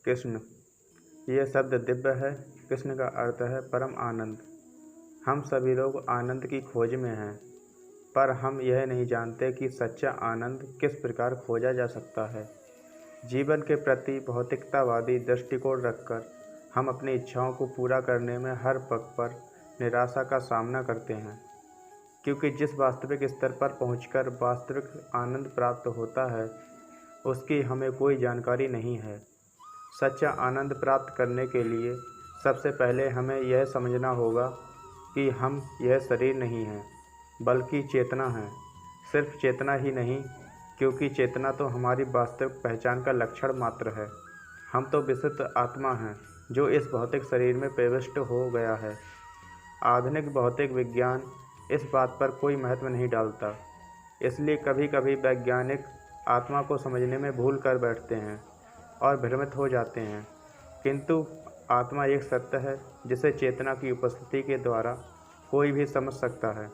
कृष्ण। ये शब्द दिव्य है। कृष्ण का अर्थ है परम आनंद। हम सभी लोग आनंद की खोज में हैं, पर हम यह नहीं जानते कि सच्चा आनंद किस प्रकार खोजा जा सकता है। जीवन के प्रति भौतिकतावादी दृष्टिकोण रखकर हम अपनी इच्छाओं को पूरा करने में हर पग पर निराशा का सामना करते हैं, क्योंकि जिस वास्तविक स्तर पर पहुंचकर वास्तविक आनंद प्राप्त होता है उसकी हमें कोई जानकारी नहीं है। सच्चा आनंद प्राप्त करने के लिए सबसे पहले हमें यह समझना होगा कि हम यह शरीर नहीं हैं, बल्कि चेतना है। सिर्फ चेतना ही नहीं, क्योंकि चेतना तो हमारी वास्तविक पहचान का लक्षण मात्र है। हम तो विशुद्ध आत्मा हैं जो इस भौतिक शरीर में प्रविष्ट हो गया है। आधुनिक भौतिक विज्ञान इस बात पर कोई महत्व नहीं डालता, इसलिए कभी कभी वैज्ञानिक आत्मा को समझने में भूल कर बैठते हैं और भ्रमित हो जाते हैं। किंतु आत्मा एक सत्य है जिसे चेतना की उपस्थिति के द्वारा कोई भी समझ सकता है।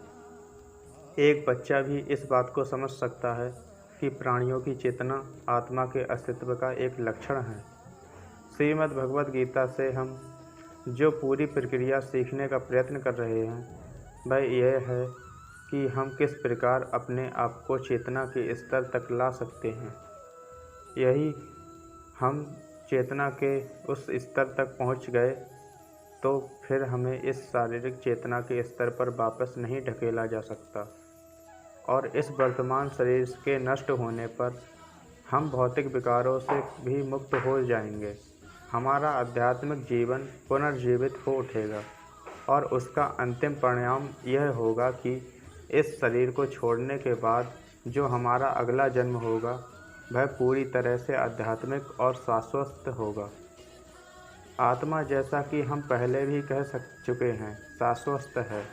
एक बच्चा भी इस बात को समझ सकता है कि प्राणियों की चेतना आत्मा के अस्तित्व का एक लक्षण है। श्रीमद् भगवद गीता से हम जो पूरी प्रक्रिया सीखने का प्रयत्न कर रहे हैं वह यह है कि हम किस प्रकार अपने आप को चेतना के स्तर तक ला सकते हैं। यही हम चेतना के उस स्तर तक पहुंच गए तो फिर हमें इस शारीरिक चेतना के स्तर पर वापस नहीं ढकेला जा सकता, और इस वर्तमान शरीर के नष्ट होने पर हम भौतिक विकारों से भी मुक्त हो जाएंगे। हमारा आध्यात्मिक जीवन पुनर्जीवित हो उठेगा और उसका अंतिम परिणाम यह होगा कि इस शरीर को छोड़ने के बाद जो हमारा अगला जन्म होगा वह पूरी तरह से आध्यात्मिक और शाश्वत होगा। आत्मा, जैसा कि हम पहले भी कह चुके हैं, शाश्वत है।